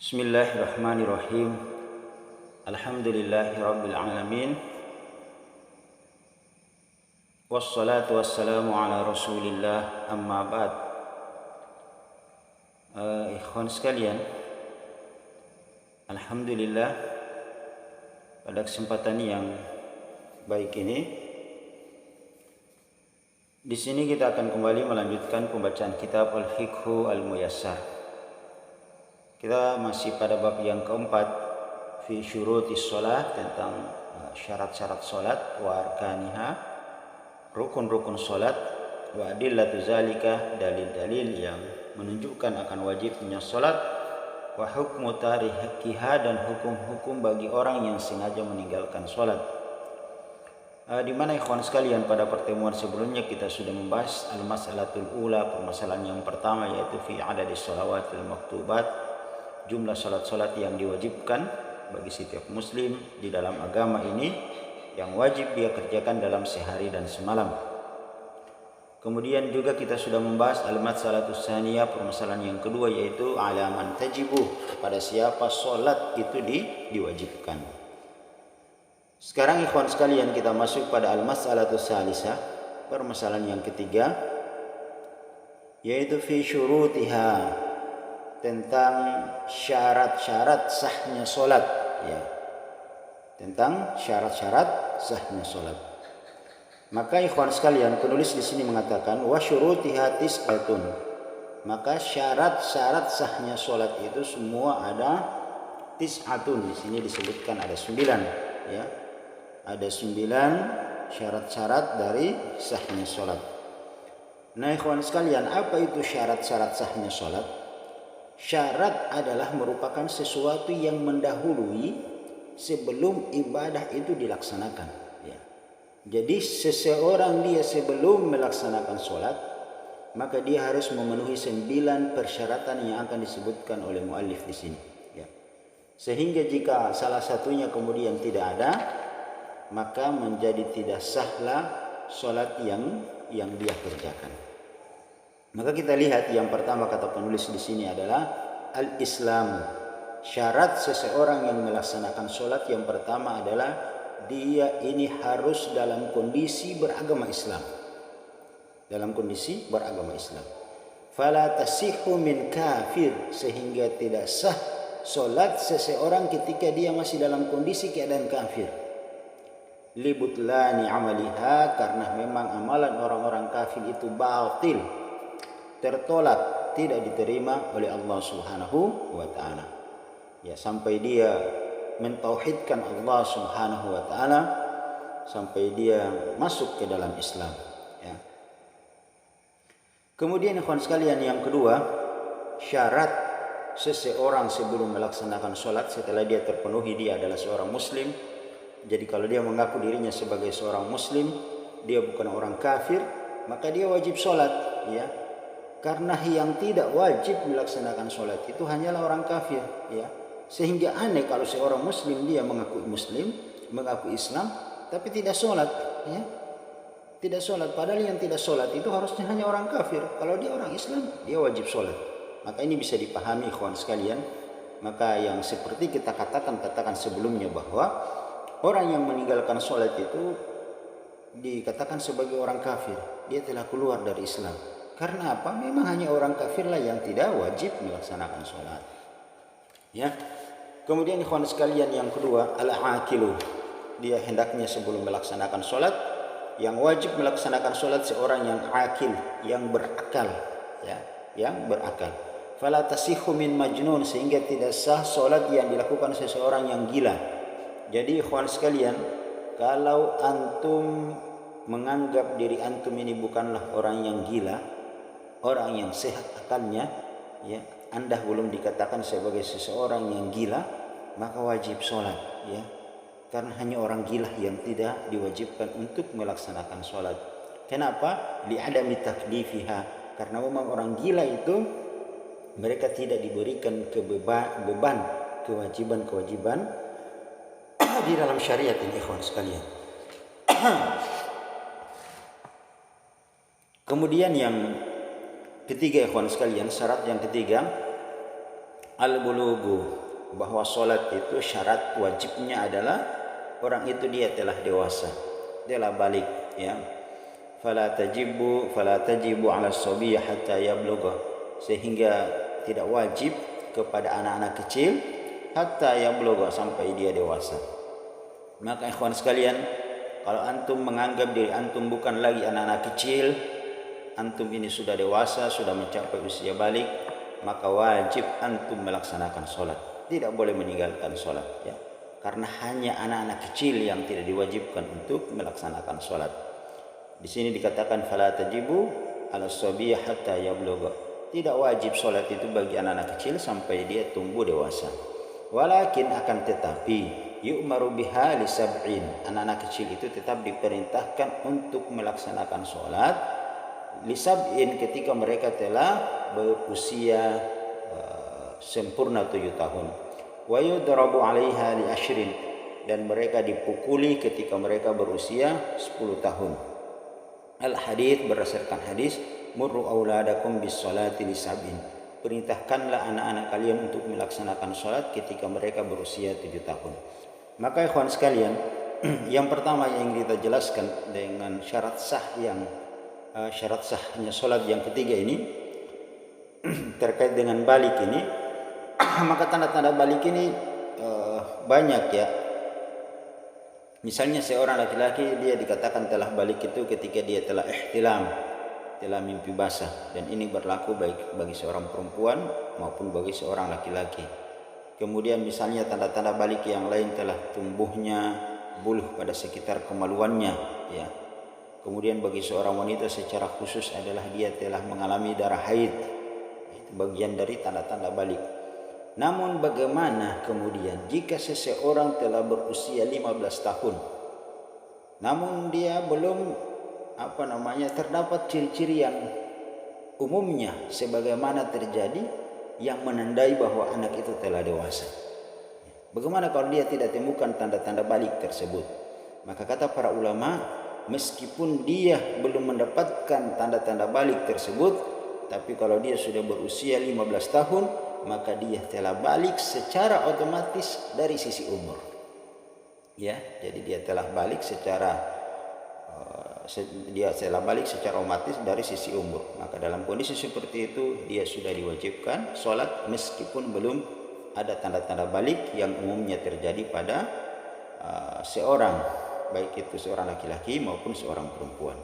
Bismillahirrahmanirrahim. Alhamdulillahi rabbil alamin. Wassalatu wassalamu ala rasulillah, amma ba'd. Ikhwan sekalian, alhamdulillah pada kesempatan yang baik ini di sini kita akan kembali melanjutkan pembacaan kitab Al-Fiqhu Al-Muyassar. Kita masih pada bab yang keempat, fi syurutis sholat, tentang syarat-syarat sholat, wa arkaniha, rukun-rukun sholat, wa adillatu zalika, dalil-dalil yang menunjukkan akan wajibnya sholat, wa hukmu tarikiha, dan hukum-hukum bagi orang yang sengaja meninggalkan sholat. Di mana ikhwan sekalian, pada pertemuan sebelumnya kita sudah membahas al-mas'alatul ula, permasalahan yang pertama, yaitu fi adadis shalawatil maktubat, jumlah salat-salat yang diwajibkan bagi setiap muslim di dalam agama ini yang wajib dia kerjakan dalam sehari dan semalam. Kemudian juga kita sudah membahas al-matsalatus tsaniyah, permasalahan yang kedua, yaitu alaman tajibu, kepada siapa salat itu diwajibkan. Sekarang ikhwan sekalian, kita masuk pada al-matsalatus tsalisah, permasalahan yang ketiga, yaitu fi syurutiha, tentang syarat-syarat sahnya solat, ya, tentang syarat-syarat sahnya solat. Maka ikhwan sekalian, penulis di sini mengatakan wa syurutiha tis'atun, maka syarat-syarat sahnya solat itu semua ada tis'atun. Di sini disebutkan ada 9, ya, ada 9 syarat-syarat dari sahnya solat. Nah ikhwan sekalian, apa itu syarat-syarat sahnya solat? Syarat adalah merupakan sesuatu yang mendahului sebelum ibadah itu dilaksanakan, ya. Jadi seseorang dia sebelum melaksanakan sholat, maka dia harus memenuhi 9 persyaratan yang akan disebutkan oleh muallif di sini, ya. Sehingga jika salah satunya kemudian tidak ada, maka menjadi tidak sahlah sholat yang dia kerjakan. Maka kita lihat yang pertama kata penulis di sini adalah al-Islam. Syarat seseorang yang melaksanakan sholat yang pertama adalah dia ini harus dalam kondisi beragama Islam. Dalam kondisi beragama Islam. Fala tasihhu min kafir, sehingga tidak sah sholat seseorang ketika dia masih dalam kondisi keadaan kafir. Libutlani amaliha, karena memang amalan orang-orang kafir itu batil, tertolak, tidak diterima oleh Allah Subhanahu wa taala. Ya, sampai dia mentauhidkan Allah Subhanahu wa taala, sampai dia masuk ke dalam Islam, ya. Kemudian ikhwan sekalian, yang kedua, syarat seseorang sebelum melaksanakan sholat setelah dia terpenuhi dia adalah seorang muslim. Jadi kalau dia mengaku dirinya sebagai seorang muslim, dia bukan orang kafir, maka dia wajib sholat, ya. Karena yang tidak wajib melaksanakan sholat itu hanyalah orang kafir, ya. Sehingga aneh kalau seorang muslim dia mengaku muslim, mengaku Islam, tapi tidak sholat, ya. Tidak sholat, padahal yang tidak sholat itu harusnya hanya orang kafir. Kalau dia orang Islam, dia wajib sholat. Maka ini bisa dipahami ikhwan sekalian. Maka yang seperti kita katakan sebelumnya, bahwa orang yang meninggalkan sholat itu dikatakan sebagai orang kafir, dia telah keluar dari Islam. Karena apa? Memang hanya orang kafirlah yang tidak wajib melaksanakan sholat, ya. Kemudian ikhwan sekalian, yang kedua, al-aqilu, dia hendaknya sebelum melaksanakan sholat, yang wajib melaksanakan sholat seorang yang akil, yang berakal, ya, yang berakal. Fala tasihhu min majnun, sehingga tidak sah sholat yang dilakukan seseorang yang gila. Jadi ikhwan sekalian, kalau antum menganggap diri antum ini bukanlah orang yang gila, orang yang sehat akalnya, ya, Anda belum dikatakan sebagai seseorang yang gila, maka wajib sholat, ya. Karena hanya orang gila yang tidak diwajibkan untuk melaksanakan sholat. Kenapa? Li'adami taklifiha, karena memang orang gila itu mereka tidak diberikan beban kewajiban di dalam syariat ini, ikhwan sekalian. Kemudian yang ketiga ikhwan sekalian, syarat yang ketiga, al-bulugu, bahwa solat itu syarat wajibnya adalah orang itu dia telah dewasa, telah balik, ya. Fala tajibu ala sabiy hatta yablugha, sehingga tidak wajib kepada anak-anak kecil hatta yablugha, sampai dia dewasa. Maka ikhwan sekalian, kalau antum menganggap diri antum bukan lagi anak-anak kecil, antum ini sudah dewasa, sudah mencapai usia balik, maka wajib antum melaksanakan sholat. Tidak boleh meninggalkan sholat, ya. Karena hanya anak-anak kecil yang tidak diwajibkan untuk melaksanakan sholat. Di sini dikatakan fala tajibu ala sabiy hatta yablugha. Tidak wajib sholat itu bagi anak-anak kecil sampai dia tumbuh dewasa. Walakin, akan tetapi, yu'maru biha li sab'in. Anak-anak kecil itu tetap diperintahkan untuk melaksanakan sholat li sab'in ketika mereka telah berusia sempurna 7 tahun. Wa yudrabu 'alaiha li ashrin, dan mereka dipukuli ketika mereka berusia 10 tahun. Al-hadits, berdasarkan hadis, murru auladakum bis salati li sab'in. Perintahkanlah anak-anak kalian untuk melaksanakan salat ketika mereka berusia 7 tahun. Maka ikhwan sekalian, yang pertama yang kita jelaskan dengan syarat sahnya salat yang ketiga ini terkait dengan balik ini, maka tanda-tanda balik ini banyak, ya. Misalnya seorang laki-laki dia dikatakan telah balik itu ketika dia telah ihtilam, telah mimpi basah, dan ini berlaku baik bagi seorang perempuan maupun bagi seorang laki-laki. Kemudian misalnya tanda-tanda balik yang lain, telah tumbuhnya buluh pada sekitar kemaluannya, ya. Kemudian bagi seorang wanita secara khusus adalah dia telah mengalami darah haid. Itu bagian dari tanda-tanda balik. Namun bagaimana kemudian jika seseorang telah berusia 15 tahun namun dia belum terdapat ciri-ciri yang umumnya sebagaimana terjadi yang menandai bahwa anak itu telah dewasa. Bagaimana kalau dia tidak temukan tanda-tanda balik tersebut? Maka kata para ulama, meskipun dia belum mendapatkan tanda-tanda balik tersebut, tapi kalau dia sudah berusia 15 tahun, maka dia telah balik secara otomatis dari sisi umur, ya. Jadi dia telah balik secara otomatis dari sisi umur. Maka dalam kondisi seperti itu dia sudah diwajibkan sholat meskipun belum ada tanda-tanda balik yang umumnya terjadi pada seorang, baik itu seorang laki-laki maupun seorang perempuan.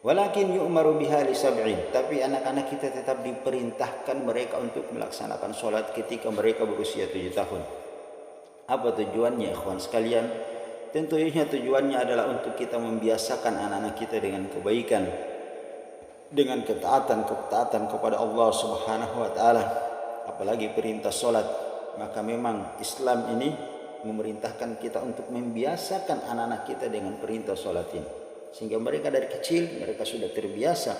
Walakin yu'maru biha li sab'in, tapi anak-anak kita tetap diperintahkan mereka untuk melaksanakan sholat ketika mereka berusia 7 tahun. Apa tujuannya, ikhwan sekalian? Tentunya tujuannya adalah untuk kita membiasakan anak-anak kita dengan kebaikan, dengan ketaatan kepada Allah Subhanahu wa taala, apalagi perintah sholat. Maka memang Islam ini memerintahkan kita untuk membiasakan anak-anak kita dengan perintah sholat ini, sehingga mereka dari kecil mereka sudah terbiasa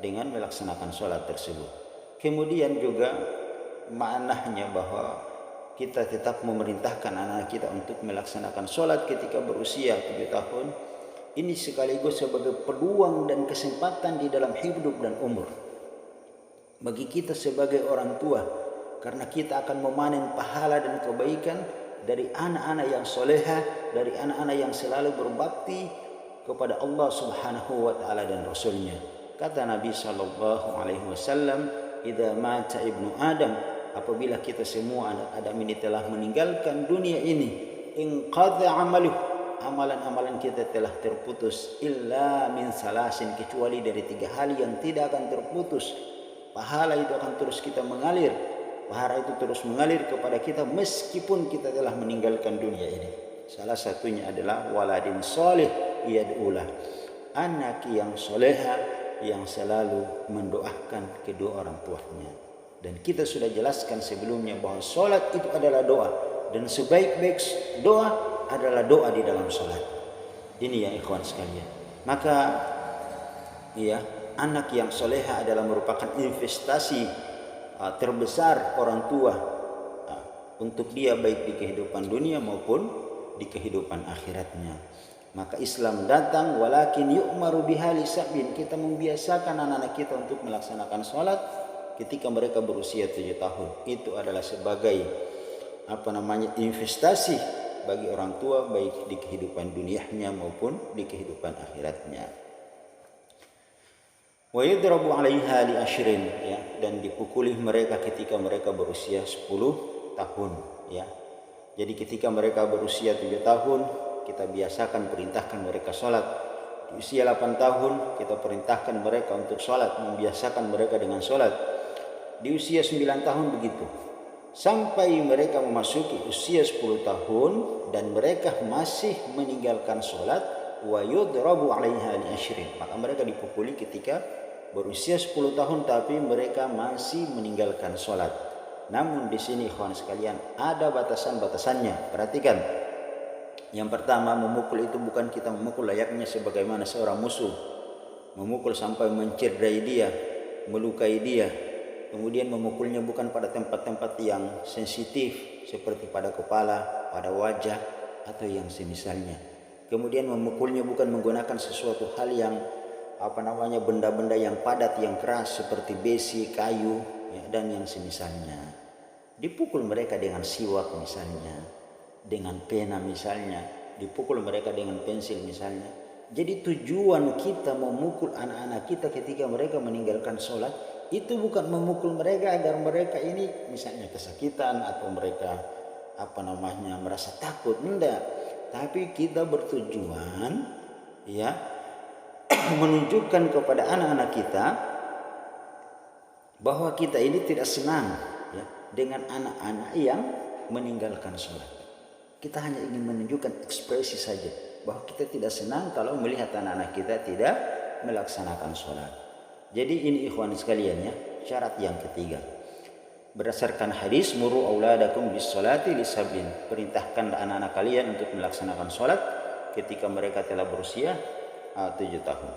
dengan melaksanakan sholat tersebut. Kemudian juga maknanya bahwa kita tetap memerintahkan anak kita untuk melaksanakan sholat ketika berusia 7 tahun. Ini sekaligus sebagai peluang dan kesempatan di dalam hidup dan umur bagi kita sebagai orang tua, karena kita akan memanen pahala dan kebaikan dari anak-anak yang soleha, dari anak-anak yang selalu berbakti kepada Allah Subhanahu wa taala dan Rasulnya. Kata Nabi sallallahu alaihi wasallam, "Idza mata ibnu Adam," apabila kita semua anak Adam ini telah meninggalkan dunia ini, inqadha amaluh, amalan-amalan kita telah terputus, illa min salasin, kecuali dari 3 hal yang tidak akan terputus. Pahala itu akan terus kita mengalir, pahala itu terus mengalir kepada kita meskipun kita telah meninggalkan dunia ini. Salah satunya adalah waladin soleh yad'ulah, anak yang soleha yang selalu mendoakan kedua orang tuanya. Dan kita sudah jelaskan sebelumnya bahwa sholat itu adalah doa, dan sebaik-baik doa adalah doa di dalam sholat. Ini yang ikhwan sekalian. Maka ya, anak yang soleha adalah merupakan investasi terbesar orang tua untuk dia, baik di kehidupan dunia maupun di kehidupan akhiratnya. Maka Islam datang, walakin yu'maru biha li sab'in, kita membiasakan anak-anak kita untuk melaksanakan sholat ketika mereka berusia 7 tahun. Itu adalah sebagai investasi bagi orang tua, baik di kehidupan dunianya maupun di kehidupan akhiratnya. Wa yudrabu 'alaiha li ashrin, ya, dan dipukuli mereka ketika mereka berusia 10 tahun, ya. Jadi ketika mereka berusia 7 tahun, kita biasakan perintahkan mereka salat. Di usia 8 tahun kita perintahkan mereka untuk salat, membiasakan mereka dengan salat. Di usia 9 tahun begitu. Sampai mereka memasuki usia 10 tahun dan mereka masih meninggalkan salat, wa yudrabu 'alaiha li ashrin. Maka mereka dipukuli ketika berusia 10 tahun tapi mereka masih meninggalkan salat. Namun di sini ikhwan sekalian ada batasan-batasannya. Perhatikan. Yang pertama, memukul itu bukan kita memukul layaknya sebagaimana seorang musuh. Memukul sampai mencederai dia, melukai dia. Kemudian memukulnya bukan pada tempat-tempat yang sensitif seperti pada kepala, pada wajah atau yang semisalnya. Kemudian memukulnya bukan menggunakan sesuatu hal yang benda-benda yang padat, yang keras seperti besi, kayu, ya, dan yang semisalnya. Dipukul mereka dengan siwak misalnya, dengan pena misalnya, dipukul mereka dengan pensil misalnya. Jadi tujuan kita memukul anak-anak kita ketika mereka meninggalkan sholat itu bukan memukul mereka agar mereka ini misalnya kesakitan atau mereka merasa takut, enggak. Tapi kita bertujuan, ya, menunjukkan kepada anak-anak kita bahwa kita ini tidak senang, ya, dengan anak-anak yang meninggalkan sholat. Kita hanya ingin menunjukkan ekspresi saja bahwa kita tidak senang kalau melihat anak-anak kita tidak melaksanakan sholat. Jadi ini ikhwan sekalian, ya, syarat yang ketiga. Berdasarkan hadis, muru auladakum bis sholati lisabin. Perintahkan anak-anak kalian untuk melaksanakan sholat ketika mereka telah berusia 7 tahun.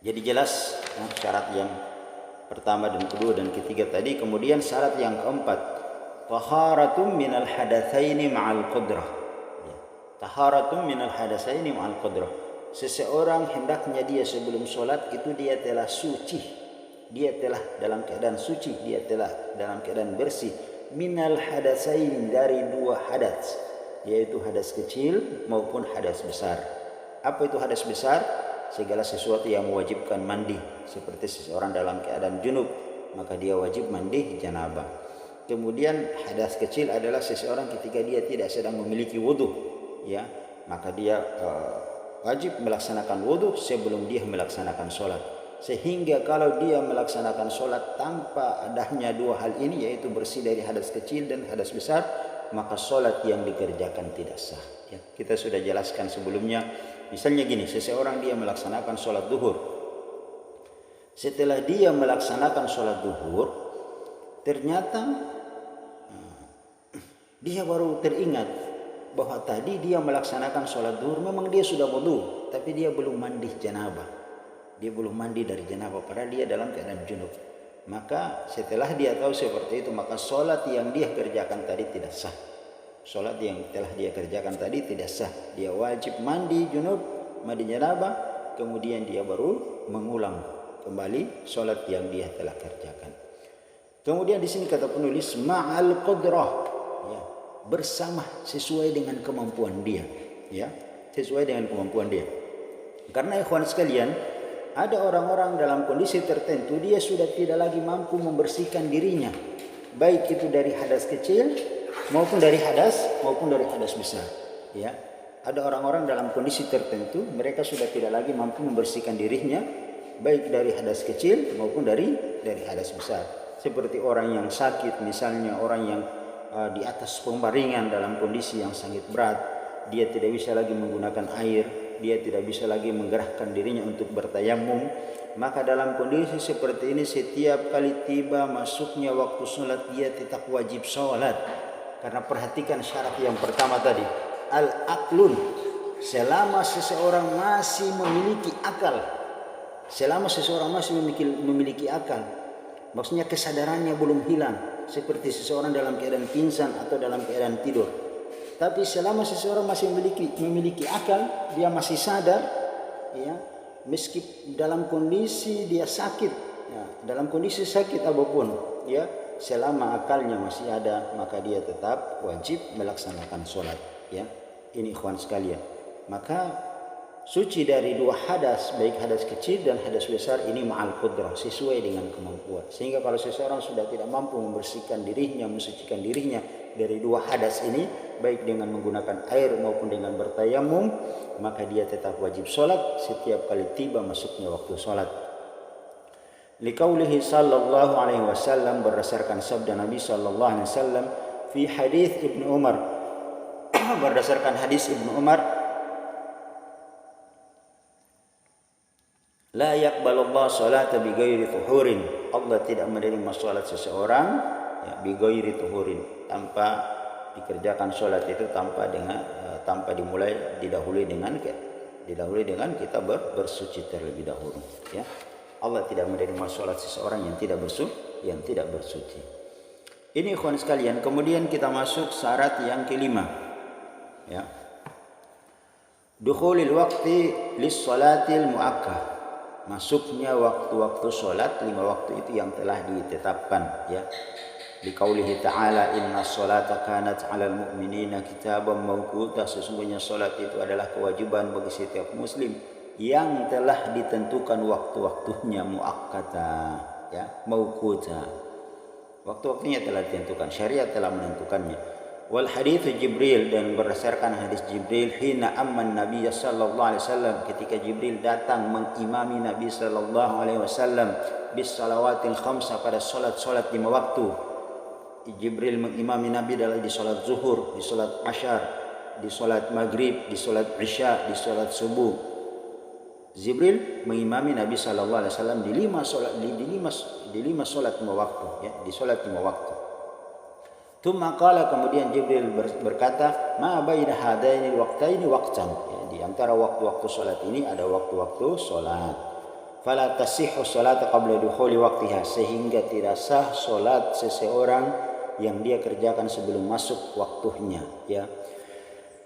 Jadi jelas, ya, syarat yang pertama dan kedua dan ketiga tadi. Kemudian syarat yang keempat, taharatum minal hadatsaini ma'al qudrah. Ya. Taharatum minal hadatsaini ma'al qudrah. Seseorang hendaknya dia sebelum sholat itu dia telah suci, dia telah dalam keadaan suci, dia telah dalam keadaan bersih. Minal hadatsain, dari dua hadas, yaitu hadas kecil maupun hadas besar. Apa itu hadas besar? Segala sesuatu yang mewajibkan mandi, seperti seseorang dalam keadaan junub maka dia wajib mandi janabah. Kemudian hadas kecil adalah seseorang ketika dia tidak sedang memiliki wudu, ya, maka dia wajib melaksanakan wudu sebelum dia melaksanakan sholat. Sehingga kalau dia melaksanakan sholat tanpa adanya dua hal ini, yaitu bersih dari hadas kecil dan hadas besar, maka sholat yang dikerjakan tidak sah. Ya, kita sudah jelaskan sebelumnya. Misalnya gini, seseorang dia melaksanakan sholat duhur. Setelah dia melaksanakan sholat duhur, ternyata dia baru teringat bahwa tadi dia melaksanakan sholat duhur, memang dia sudah wudu, tapi dia belum mandi janabah. Dia belum mandi dari janabah, padahal dia dalam keadaan junub. Maka setelah dia tahu seperti itu, maka sholat yang dia kerjakan tadi tidak sah. Sholat yang telah dia kerjakan tadi tidak sah. Dia wajib mandi junub, mandi janabah, kemudian dia baru mengulang kembali sholat yang dia telah kerjakan. Kemudian di sini kata penulis ma'al qudrah, ya, bersama, sesuai dengan kemampuan dia, ya, sesuai dengan kemampuan dia. Karena ikhwan sekalian, ada orang-orang dalam kondisi tertentu dia sudah tidak lagi mampu membersihkan dirinya, baik itu dari hadas kecil maupun dari hadas besar, ya. Ada orang-orang dalam kondisi tertentu mereka sudah tidak lagi mampu membersihkan dirinya baik dari hadas kecil maupun dari hadas besar. Seperti orang yang sakit misalnya, orang yang di atas pembaringan dalam kondisi yang sangat berat, dia tidak bisa lagi menggunakan air, dia tidak bisa lagi menggerakkan dirinya untuk bertayamum. Maka dalam kondisi seperti ini, setiap kali tiba masuknya waktu sholat, dia tetap wajib sholat. Karena perhatikan syarat yang pertama tadi, al-aqlun, selama seseorang masih memiliki akal. Selama seseorang masih memiliki akal, maksudnya kesadarannya belum hilang, seperti seseorang dalam keadaan pingsan atau dalam keadaan tidur. Tapi selama seseorang masih memiliki akal, dia masih sadar, ya, meski dalam kondisi dia sakit Ya, dalam kondisi sakit apapun, ya, selama akalnya masih ada, maka dia tetap wajib melaksanakan sholat. Ya, ini ikhwan sekalian. Maka suci dari dua hadas, baik hadas kecil dan hadas besar ini ma'al qudrah, sesuai dengan kemampuan. Sehingga kalau seseorang sudah tidak mampu membersihkan dirinya, mensucikan dirinya dari dua hadas ini, baik dengan menggunakan air maupun dengan bertayamum, maka dia tetap wajib sholat setiap kali tiba masuknya waktu sholat. Liqaulihi sallallahu alaihi wasallam, berdasarkan sabda Nabi sallallahu alaihi wasallam fi hadis Ibnu Umar, berdasarkan hadis Ibnu Umar, la yaqbalullahu salata bighairi tuhurin, Allah tidak menerima salat seseorang ya bighairi tuhurin, tanpa dikerjakan salat itu tanpa didahului dengan kita bersuci terlebih dahulu, ya. Allah tidak menerima salat seseorang yang tidak bersuci. Ini ikhwan sekalian. Kemudian kita masuk syarat yang kelima, ya. Dukhulil waqti lis salatil muakkad, masuknya waktu-waktu salat 5 waktu itu yang telah ditetapkan, ya. Liqaulihi ta'ala inna sholata kanat 'alal mu'minina kitaban mawquta, sesungguhnya salat itu adalah kewajiban bagi setiap muslim yang telah ditentukan waktu-waktunya, muakkata, ya, mawquta. Waktu-waktunya telah ditentukan, syariat telah menentukannya. Wal hadits Jibril, dan berdasarkan hadis Jibril, hina amman Nabi sallallahu alaihi wasallam, ketika Jibril datang mengimami Nabi sallallahu alaihi wasallam bis salawatil khamsa, pada salat-salat 5 waktu. Jibril mengimami Nabi dalam di salat zuhur, di salat asyar, di salat maghrib, di salat isya, di salat subuh. Jibril mengimami Nabi sallallahu alaihi wasallam di 5 salat 5 waktu, ya, di salat 5 waktu. Tsumma qala, kemudian Jibril berkata, ma baina hadaini waqtaini waqtan, ya, di antara waktu-waktu salat ini ada waktu-waktu salat. Fala tasihhu salata qabla dukhuli waqtiha, sehingga tidak sah salat seseorang yang dia kerjakan sebelum masuk waktunya, ya.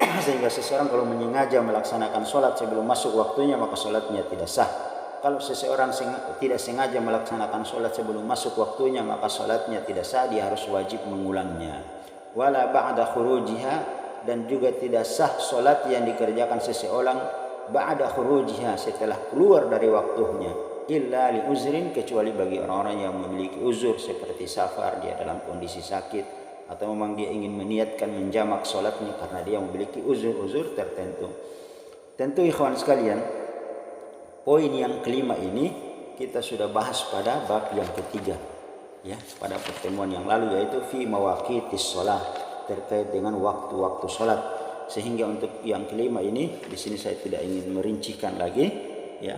Sehingga seseorang kalau menyengaja melaksanakan sholat sebelum masuk waktunya, maka sholatnya tidak sah. Kalau seseorang tidak sengaja melaksanakan sholat sebelum masuk waktunya, maka sholatnya tidak sah, dia harus wajib mengulangnya. Wala ba'da khurujiha, dan juga tidak sah sholat yang dikerjakan seseorang ba'da khurujiha, setelah keluar dari waktunya, illa li uzrin, kecuali bagi orang-orang yang memiliki uzur seperti safar, dia dalam kondisi sakit, atau memang dia ingin meniatkan menjamak sholatnya karena dia memiliki uzur-uzur tertentu. Tentu ikhwan sekalian, poin yang kelima ini kita sudah bahas pada bab yang ketiga, ya, pada pertemuan yang lalu, yaitu fi mawaqitis shalah, terkait dengan waktu-waktu sholat. Sehingga untuk yang kelima ini di sini saya tidak ingin merincikan lagi, ya,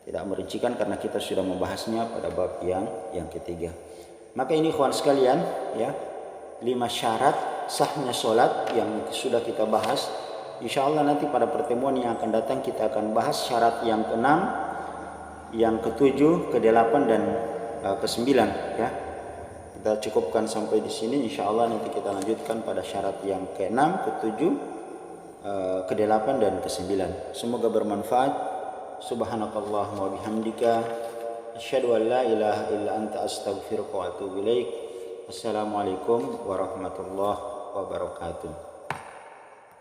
tidak merincikan karena kita sudah membahasnya pada bab yang ketiga. Maka ini ikhwan sekalian, ya, 5 syarat sahnya sholat yang sudah kita bahas. Insya Allah nanti pada pertemuan yang akan datang kita akan bahas syarat yang ke-6, yang ke-7, ke-8 dan ke-9, ya. Kita cukupkan sampai di sini. Insya Allah nanti kita lanjutkan pada syarat yang ke-6, ke-7, ke-8 dan ke-9. Semoga bermanfaat. Subhanakallahumma wa bihamdika asyhadu an la ilaha illa anta astaghfiruka wa atubu ilaik. Assalamualaikum warahmatullahi wabarakatuh.